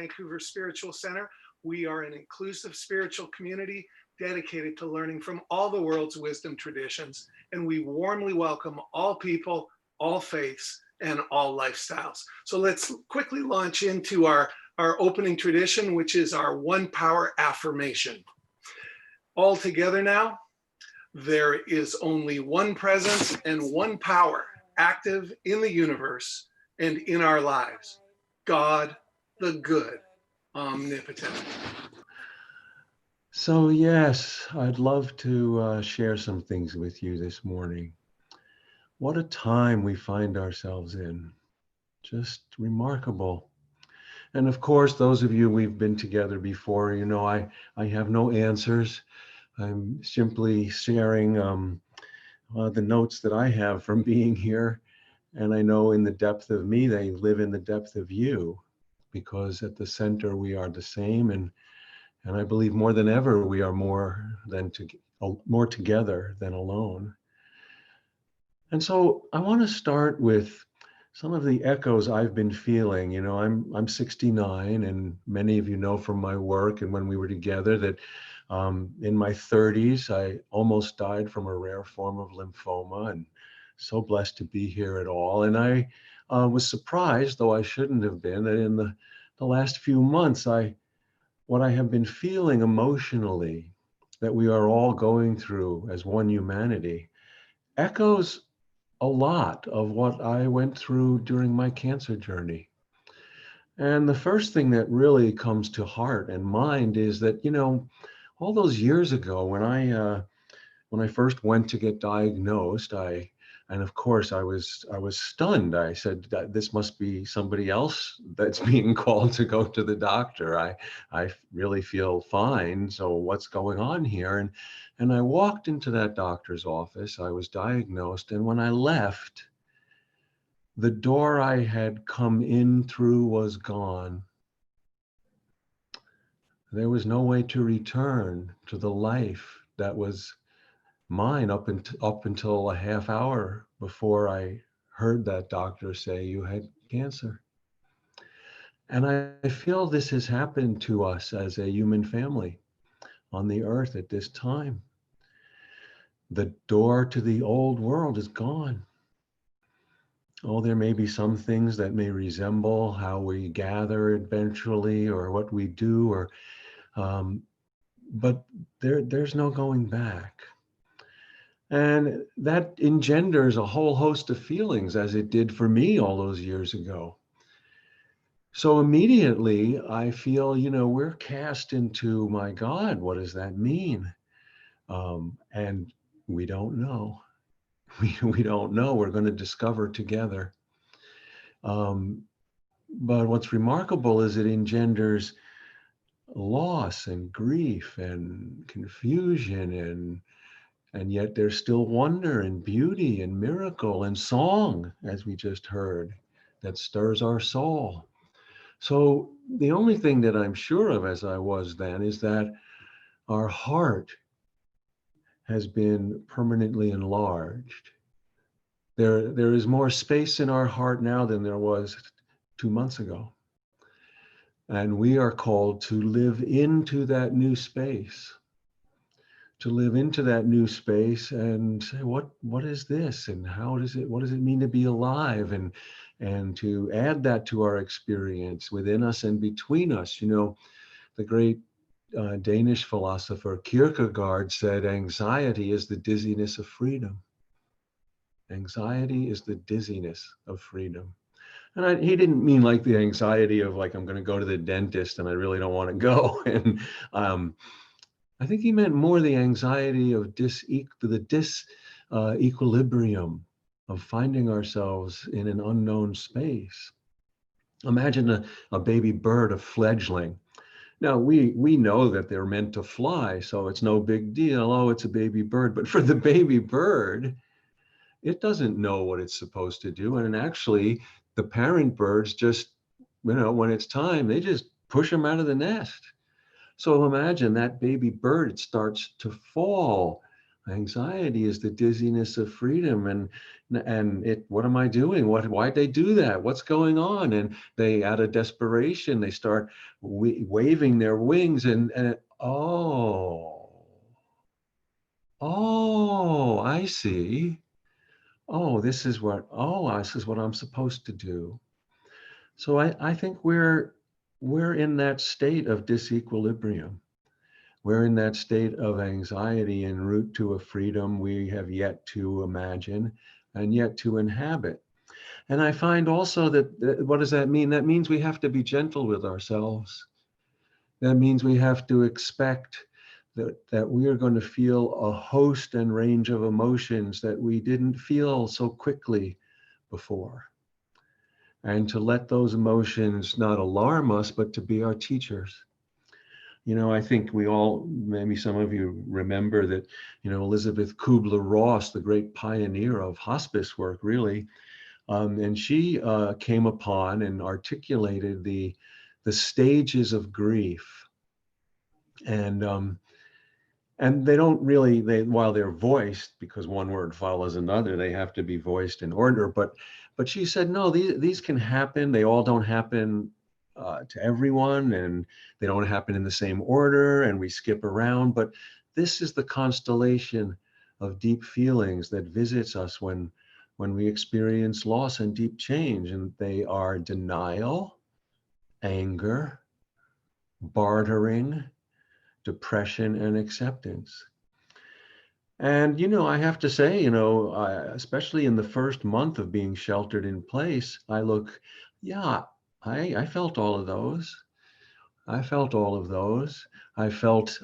Vancouver Spiritual Center. We are an inclusive spiritual community dedicated to learning from all the world's wisdom traditions, and we warmly welcome all people, all faiths, and all lifestyles. So let's quickly launch into our opening tradition, which is our one power affirmation. All together now, there is only one presence and one power active in the universe and in our lives. God, the good, omnipotent. So yes, I'd love to share some things with you this morning. What a time we find ourselves in. Just remarkable. And of course, those of you we've been together before, you know, I have no answers. I'm simply sharing the notes that I have from being here. And I know in the depth of me, they live in the depth of you, because at the center we are the same. And I believe more than ever, we are more together than alone. And so I want to start with some of the echoes I've been feeling. You know, I'm 69, and many of you know from my work and when we were together that in my 30s, I almost died from a rare form of lymphoma, and so blessed to be here at all. And I was surprised, though I shouldn't have been, that in the last few months, what I have been feeling emotionally, that we are all going through as one humanity, echoes a lot of what I went through during my cancer journey. And the first thing that really comes to heart and mind is that, you know, all those years ago when I first went to get diagnosed, and of course I was stunned. I said, this must be somebody else that's being called to go to the doctor. I really feel fine. So what's going on here? And I walked into that doctor's office. I was diagnosed. And when I left, the door I had come in through was gone. There was no way to return to the life that was mine up until a half hour before I heard that doctor say you had cancer. And I feel this has happened to us as a human family on the earth at this time. The door to the old world is gone. Oh, there may be some things that may resemble how we gather eventually or what we do, but there's no going back. And that engenders a whole host of feelings, as it did for me all those years ago. So immediately I feel, you know, we're cast into, my God, what does that mean? And we don't know. We don't know. We're going to discover together. But what's remarkable is it engenders loss and grief and confusion, and yet there's still wonder and beauty and miracle and song, as we just heard, that stirs our soul. So the only thing that I'm sure of, as I was then, is that our heart has been permanently enlarged. There is more space in our heart now than there was 2 months ago. And we are called to live into that new space. To live into that new space and say, what is this? And what does it mean to be alive? And to add that to our experience within us and between us. You know, the great Danish philosopher Kierkegaard said, anxiety is the dizziness of freedom. Anxiety is the dizziness of freedom. And he didn't mean like the anxiety of like, I'm going to go to the dentist and I really don't want to go. And I think he meant more the anxiety of disequilibrium of finding ourselves in an unknown space. Imagine a baby bird, a fledgling. Now, we know that they're meant to fly, so it's no big deal. Oh, it's a baby bird. But for the baby bird, it doesn't know what it's supposed to do. And actually, the parent birds just, you know, when it's time, they just push them out of the nest. So imagine that baby bird starts to fall Anxiety is the dizziness of freedom, and it. What am I doing? Why'd they do that? What's going on? And they, out of desperation, they start waving their wings, and oh, I see. Oh, this is what I'm supposed to do. So I think we're in that state of disequilibrium. We're in that state of anxiety en route to a freedom we have yet to imagine and yet to inhabit. And I find also that, what does that mean? That means we have to be gentle with ourselves. That means we have to expect that we are going to feel a host and range of emotions that we didn't feel so quickly before. And to let those emotions not alarm us, but to be our teachers. I think we all, maybe some of you remember that, Elizabeth Kubler-Ross, the great pioneer of hospice work, really, and she came upon and articulated the stages of grief. And they don't really, while they're voiced, because one word follows another, they have to be voiced in order. But she said, no, these can happen. They all don't happen to everyone, and they don't happen in the same order, and we skip around. But this is the constellation of deep feelings that visits us when we experience loss and deep change. And they are denial, anger, bartering, depression, and acceptance. And, I have to say, especially in the first month of being sheltered in place, yeah, I felt all of those. I felt all of those. I felt,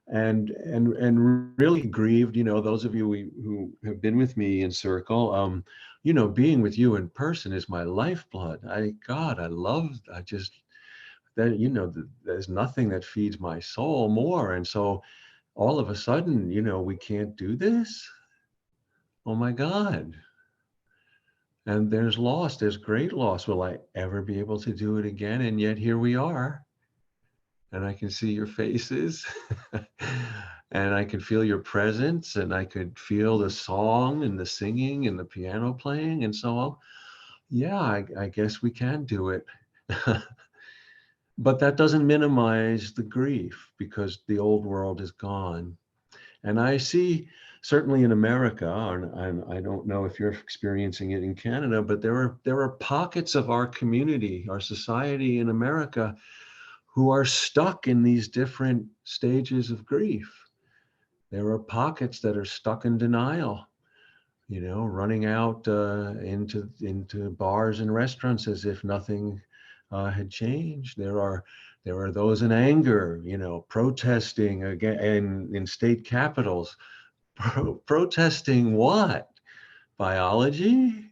and really grieved, those of you who have been with me in Circle, being with you in person is my lifeblood. God, I just, that, there's nothing that feeds my soul more. And so, all of a sudden, we can't do this. Oh my God. And there's great loss. Will I ever be able to do it again? And yet here we are. And I can see your faces. And I can feel your presence. And I could feel the song and the singing and the piano playing. And so, yeah, I guess we can do it. But that doesn't minimize the grief, because the old world is gone. And I see, certainly in America, and I don't know if you're experiencing it in Canada, but there are pockets of our community, our society in America, who are stuck in these different stages of grief. There are pockets that are stuck in denial, running out into bars and restaurants as if nothing had changed. There are those in anger, protesting again in state capitals. Protesting what? Biology?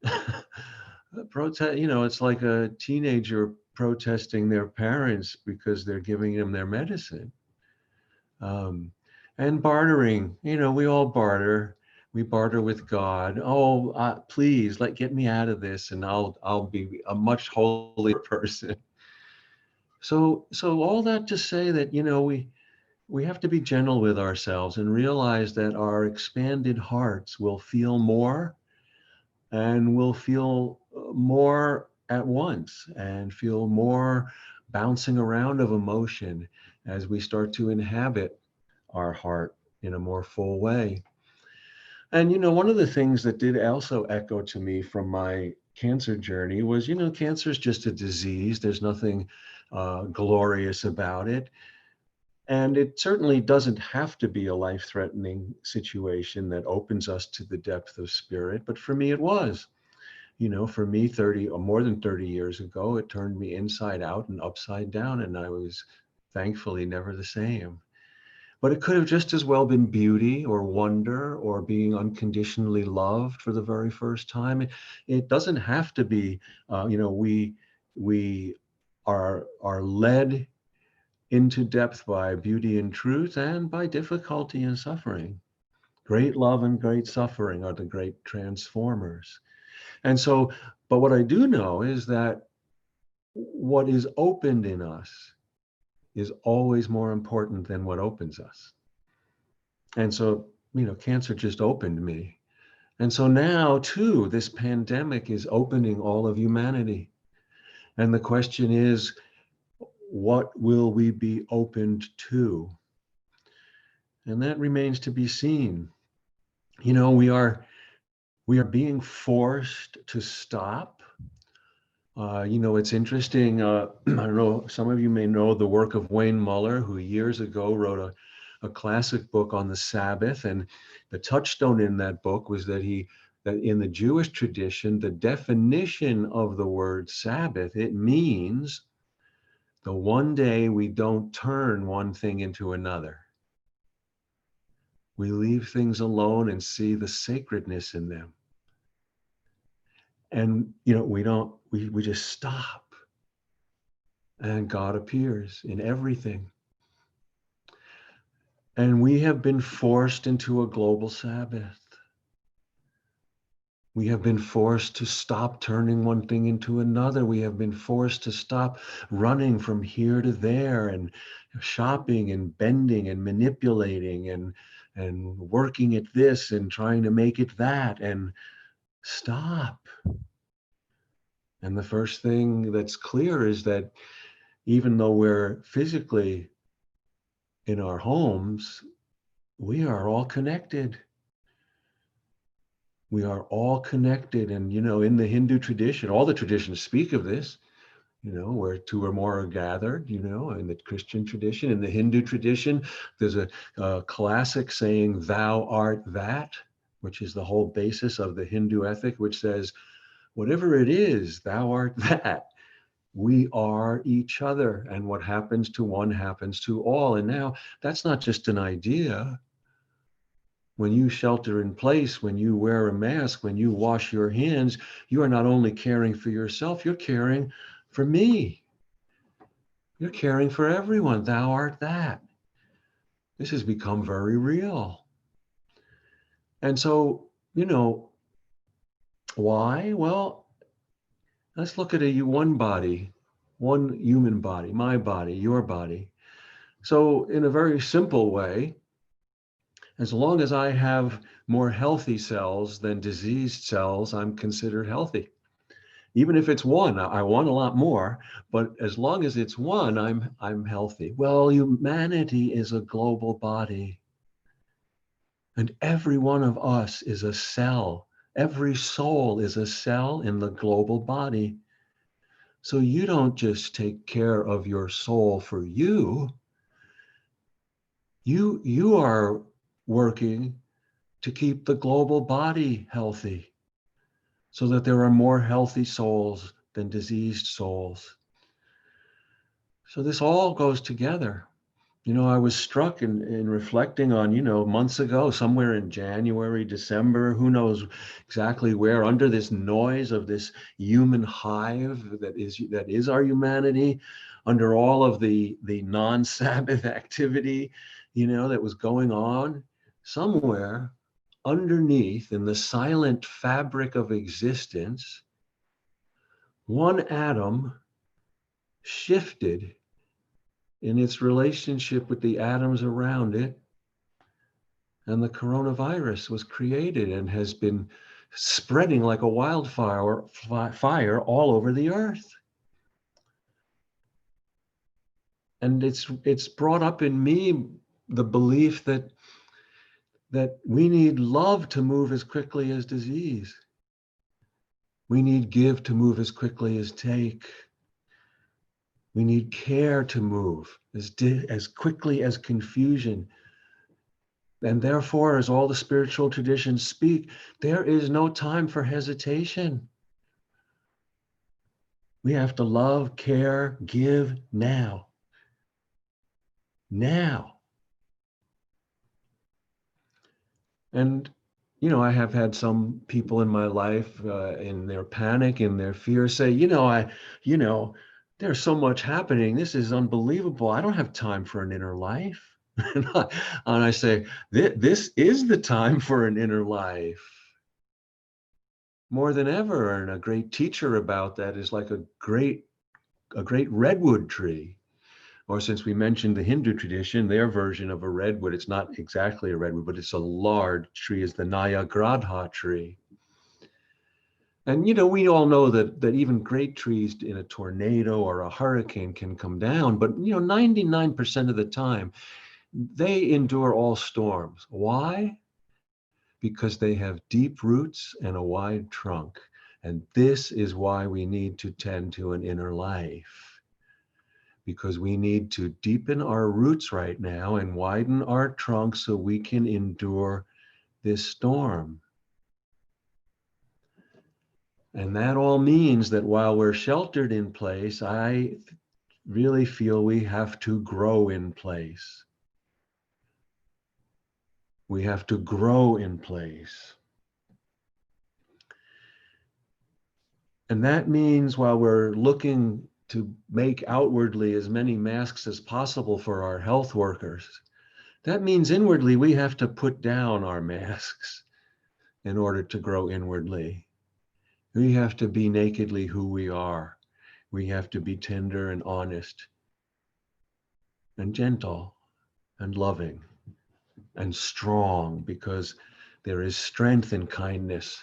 It's like a teenager protesting their parents because they're giving them their medicine. Um, and bartering, we all barter. We barter with God. Oh, please, get me out of this, and I'll be a much holier person. So all that to say that, we have to be gentle with ourselves and realize that our expanded hearts will feel more, and will feel more at once, and feel more bouncing around of emotion as we start to inhabit our heart in a more full way. And, one of the things that did also echo to me from my cancer journey was, cancer is just a disease. There's nothing glorious about it. And it certainly doesn't have to be a life-threatening situation that opens us to the depth of spirit. But for me, it was. For me, 30 or more than 30 years ago, it turned me inside out and upside down, and I was thankfully never the same. But it could have just as well been beauty or wonder or being unconditionally loved for the very first time. It doesn't have to be, we are led into depth by beauty and truth, and by difficulty and suffering. Great love and great suffering are the great transformers. And so, but what I do know is that what is opened in us is always more important than what opens us. And so, cancer just opened me. And so now, too, this pandemic is opening all of humanity. And the question is, what will we be opened to? And that remains to be seen. We are being forced to stop. It's interesting. I don't know, some of you may know the work of Wayne Muller, who years ago wrote a classic book on the Sabbath. And the touchstone in that book was that in the Jewish tradition, the definition of the word Sabbath, it means the one day we don't turn one thing into another. We leave things alone and see the sacredness in them. And, we just stop. And God appears in everything. And we have been forced into a global Sabbath. We have been forced to stop turning one thing into another. We have been forced to stop running from here to there and shopping and bending and manipulating and working at this and trying to make it that, and stop. And the first thing that's clear is that even though we're physically in our homes, we are all connected. We are all connected. And, in the Hindu tradition, all the traditions speak of this, where two or more are gathered, in the Christian tradition. In the Hindu tradition, there's a classic saying, "Thou art that," which is the whole basis of the Hindu ethic, which says, whatever it is, thou art that. We are each other. And what happens to one happens to all. And now that's not just an idea. When you shelter in place, when you wear a mask, when you wash your hands, you are not only caring for yourself, you're caring for me. You're caring for everyone. Thou art that. This has become very real. And so, why? Well, let's look at one body, one human body, my body, your body. So in a very simple way, as long as I have more healthy cells than diseased cells, I'm considered healthy. Even if it's one, I want a lot more, but as long as it's one, I'm healthy. Well, humanity is a global body. And every one of us is a cell. Every soul is a cell in the global body. So you don't just take care of your soul for you. You are working to keep the global body healthy so that there are more healthy souls than diseased souls. So this all goes together. I was struck in reflecting on, months ago, somewhere in January, December, who knows exactly where, under this noise of this human hive that is our humanity, under all of the non-Sabbath activity, that was going on, somewhere underneath in the silent fabric of existence, one atom shifted in its relationship with the atoms around it, and the coronavirus was created and has been spreading like a wildfire all over the earth. And it's brought up in me the belief that we need love to move as quickly as disease. We need give to move as quickly as take. We need care to move as quickly as confusion. And therefore, as all the spiritual traditions speak, there is no time for hesitation. We have to love, care, give now. Now. And, I have had some people in my life in their panic, in their fear say, there's so much happening. This is unbelievable. I don't have time for an inner life. And I say, this is the time for an inner life. More than ever. And a great teacher about that is like a great redwood tree Or since we mentioned the Hindu tradition, their version of a redwood, it's not exactly a redwood, but it's a large tree, is the Nayagradha tree. And we all know that even great trees in a tornado or a hurricane can come down, but 99% of the time they endure all storms. Why? Because they have deep roots and a wide trunk. And this is why we need to tend to an inner life, because we need to deepen our roots right now and widen our trunk so we can endure this storm. And that all means that while we're sheltered in place, I really feel we have to grow in place. We have to grow in place. And that means while we're looking to make outwardly as many masks as possible for our health workers, that means inwardly we have to put down our masks in order to grow inwardly. We have to be nakedly who we are. We have to be tender and honest and gentle and loving and strong, because there is strength in kindness.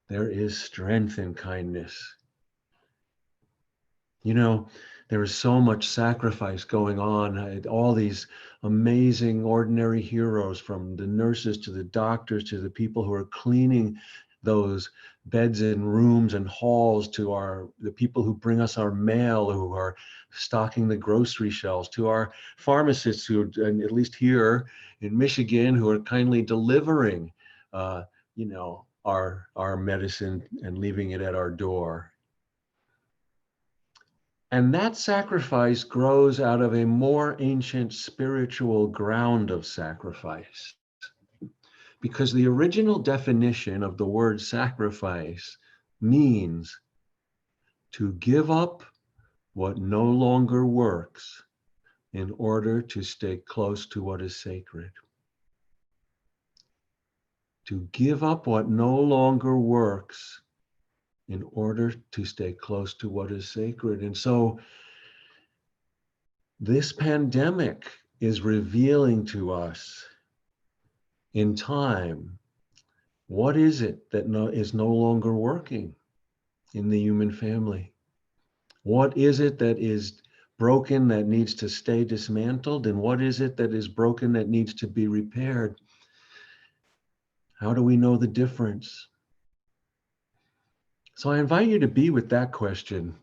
There is strength in kindness. There is so much sacrifice going on. All these amazing ordinary heroes, from the nurses to the doctors to the people who are cleaning those beds and rooms and halls, to the people who bring us our mail, who are stocking the grocery shelves, to our pharmacists who, and at least here in Michigan, who are kindly delivering, our medicine and leaving it at our door. And that sacrifice grows out of a more ancient spiritual ground of sacrifice. Because the original definition of the word sacrifice means to give up what no longer works in order to stay close to what is sacred. To give up what no longer works in order to stay close to what is sacred. And so this pandemic is revealing to us in time, what is it that is no longer working in the human family? What is it that is broken that needs to stay dismantled? And what is it that is broken that needs to be repaired? How do we know the difference? So I invite you to be with that question.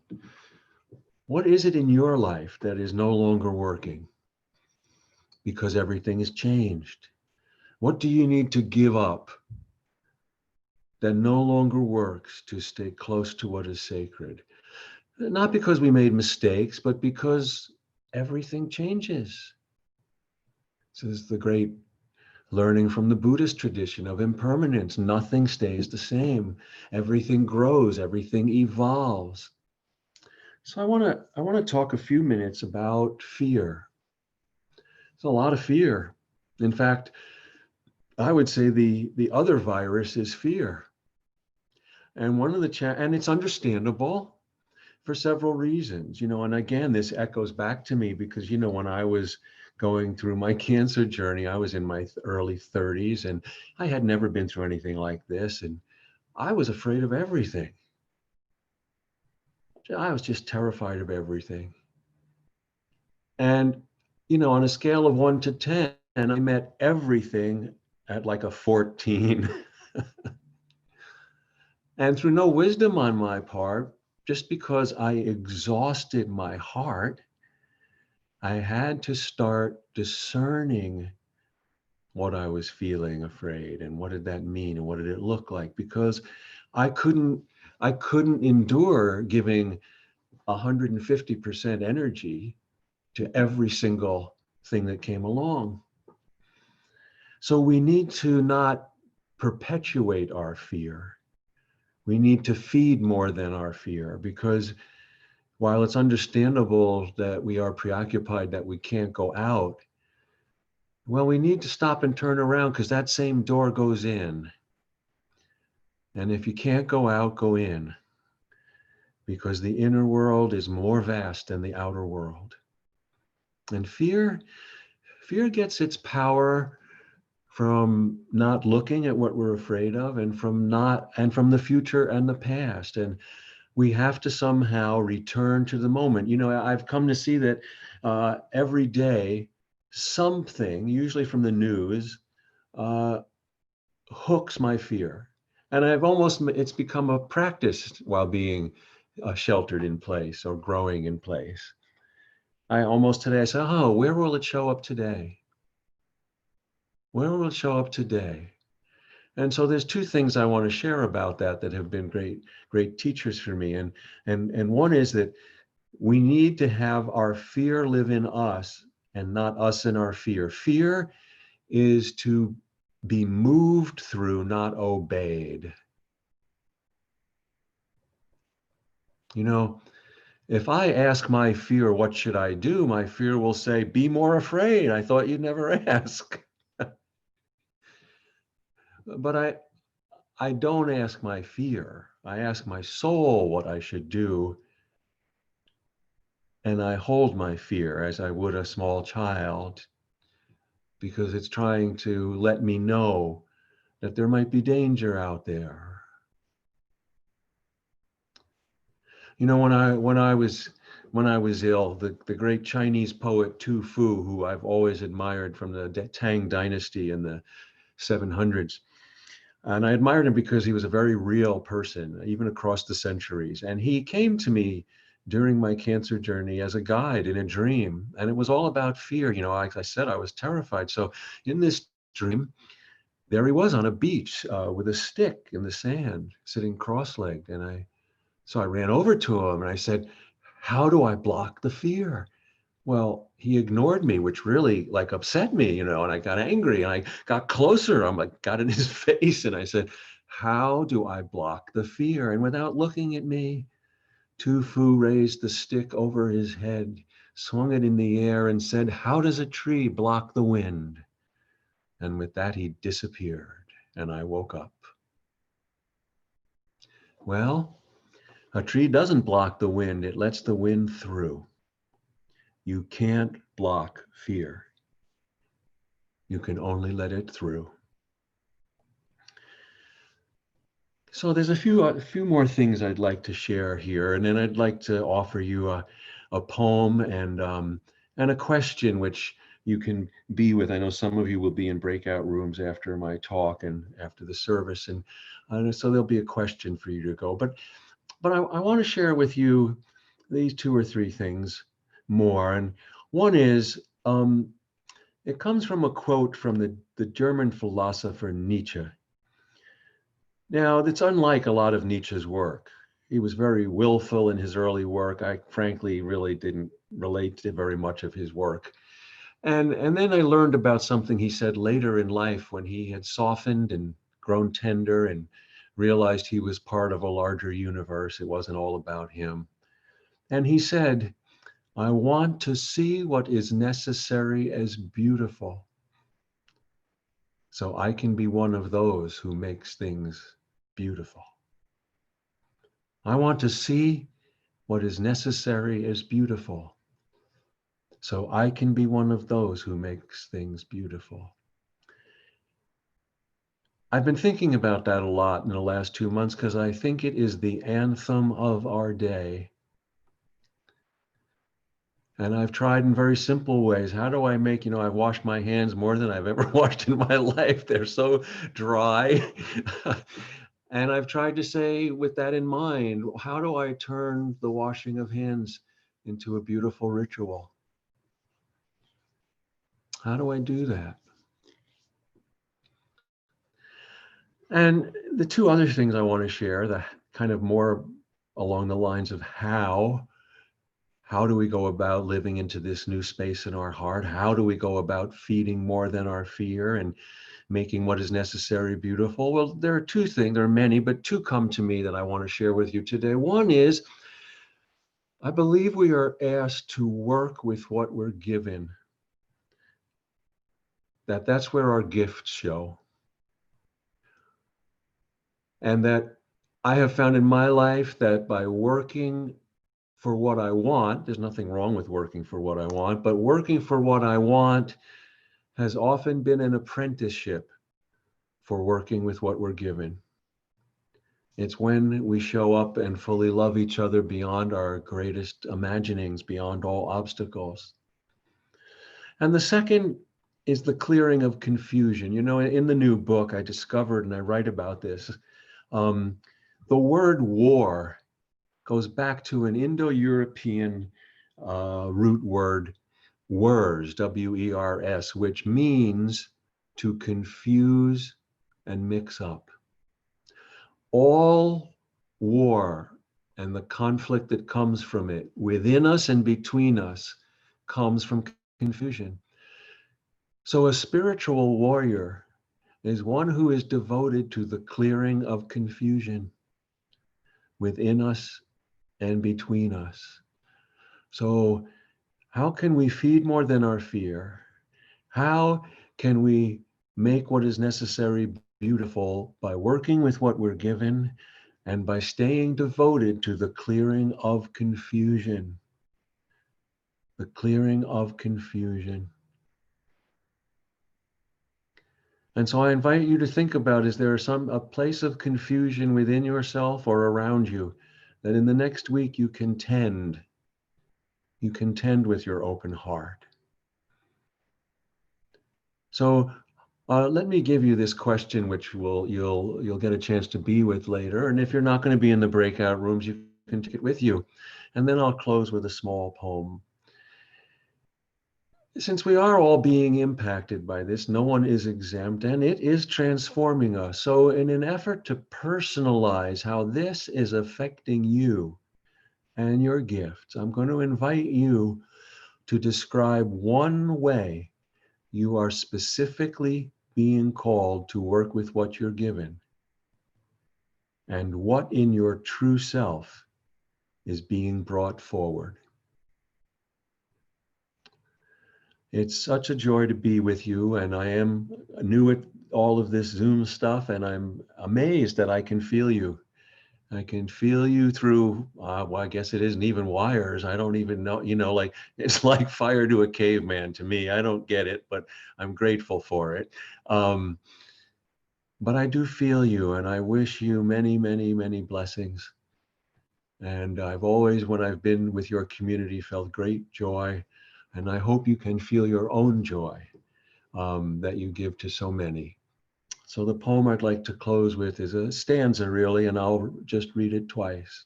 What is it in your life that is no longer working because everything has changed? What do you need to give up that no longer works to stay close to what is sacred? Not because we made mistakes, but because everything changes. This is the great learning from the Buddhist tradition of impermanence. Nothing stays the same. Everything grows, everything evolves. So I want to talk a few minutes about fear. There's a lot of fear. In fact, I would say the other virus is fear. And one of the and it's understandable for several reasons, and again, this echoes back to me because, when I was going through my cancer journey, I was in my early 30s and I had never been through anything like this. And I was afraid of everything. I was just terrified of everything. And, on a scale of 1 to 10, I met everything at like a 14. And through no wisdom on my part, just because I exhausted my heart, I had to start discerning what I was feeling afraid and what did that mean and what did it look like, because I couldn't endure giving 150% energy to every single thing that came along. So we need to not perpetuate our fear. We need to feed more than our fear, because while it's understandable that we are preoccupied that we can't go out, well, we need to stop and turn around, because that same door goes in. And if you can't go out, go in, because the inner world is more vast than the outer world. And fear gets its power from not looking at what we're afraid of, and from the future and the past. And we have to somehow return to the moment. I've come to see that every day something, usually from the news, uh, hooks my fear. And it's become a practice while being sheltered in place or growing in place. I say, oh, where will it show up today? Where will it show up today? And so there's two things I want to share about that have been great teachers for me. And one is that we need to have our fear live in us and not us in our fear. Fear is to be moved through, not obeyed. If I ask my fear, what should I do? My fear will say, be more afraid. I thought you'd never ask. But I don't ask my fear. I ask my soul what I should do. And I hold my fear as I would a small child, because it's trying to let me know that there might be danger out there. When I was ill, the great Chinese poet Tu Fu, who I've always admired from the Tang Dynasty in the 700s, and I admired him because he was a very real person, even across the centuries. And he came to me during my cancer journey as a guide in a dream, and it was all about fear. Like I said, I was terrified. So in this dream, there he was on a beach with a stick in the sand, sitting cross-legged, so I ran over to him and I said, how do I block the fear? Well, he ignored me, which really upset me, and I got angry and I got closer. Got in his face and I said, how do I block the fear? And without looking at me, Tu Fu raised the stick over his head, swung it in the air and said, how does a tree block the wind? And with that, he disappeared and I woke up. Well, a tree doesn't block the wind, it lets the wind through. You can't block fear. You can only let it through. So there's a few more things I'd like to share here, and then I'd like to offer you a poem and a question which you can be with. I know some of you will be in breakout rooms after my talk and after the service, and so there'll be a question for you to go. But I want to share with you these two or three things more. And one is, it comes from a quote from the German philosopher Nietzsche. Now, that's unlike a lot of Nietzsche's work. He was very willful in his early work. I frankly really didn't relate to very much of his work. And then I learned about something he said later in life when he had softened and grown tender and realized he was part of a larger universe. It wasn't all about him. And he said, I want to see what is necessary as beautiful, so I can be one of those who makes things beautiful. I want to see what is necessary as beautiful, so I can be one of those who makes things beautiful. I've been thinking about that a lot in the last 2 months because I think it is the anthem of our day. And I've tried in very simple ways. How do I make, I've washed my hands more than I've ever washed in my life. They're so dry. And I've tried to say, with that in mind, how do I turn the washing of hands into a beautiful ritual? How do I do that? And the two other things I want to share, the kind of more along the lines of how do we go about living into this new space in our heart? How do we go about feeding more than our fear and making what is necessary beautiful? Well, there are two things, there are many, but two come to me that I want to share with you today. One is, I believe we are asked to work with what we're given. That's where our gifts show. And that I have found in my life that by working for what I want. There's nothing wrong with working for what I want, but working for what I want has often been an apprenticeship for working with what we're given. It's when we show up and fully love each other beyond our greatest imaginings, beyond all obstacles. And the second is the clearing of confusion. You know, in the new book, I discovered, and I write about this, the word war goes back to an Indo-European root word, wers, W-E-R-S, which means to confuse and mix up. All war and the conflict that comes from it within us and between us comes from confusion. So a spiritual warrior is one who is devoted to the clearing of confusion within us and between us. So how can we feed more than our fear? How can we make what is necessary beautiful by working with what we're given and by staying devoted to the clearing of confusion? The clearing of confusion. And so I invite you to think about, is there a place of confusion within yourself or around you that in the next week you contend with your open heart? So let me give you this question, which you'll get a chance to be with later. And if you're not going to be in the breakout rooms, you can take it with you. And then I'll close with a small poem. Since we are all being impacted by this, no one is exempt, and it is transforming us. So in an effort to personalize how this is affecting you and your gifts, I'm going to invite you to describe one way you are specifically being called to work with what you're given, and what in your true self is being brought forward. It's such a joy to be with you, and I am new at all of this Zoom stuff, and I'm amazed that I can feel you. I can feel you through, well, I guess it isn't even wires. I don't even know, like it's like fire to a caveman to me. I don't get it, but I'm grateful for it. But I do feel you, and I wish you many, many, many blessings. And I've always, when I've been with your community, felt great joy. And I hope you can feel your own joy that you give to so many. So the poem I'd like to close with is a stanza, really, and I'll just read it twice.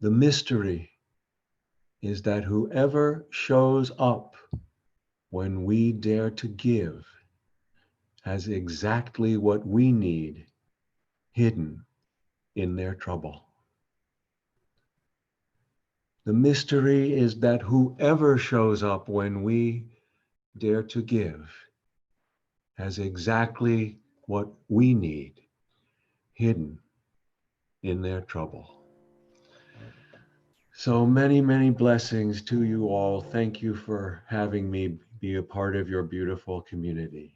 The mystery is that whoever shows up when we dare to give has exactly what we need hidden in their trouble. The mystery is that whoever shows up when we dare to give has exactly what we need hidden in their trouble. So many, many blessings to you all. Thank you for having me be a part of your beautiful community.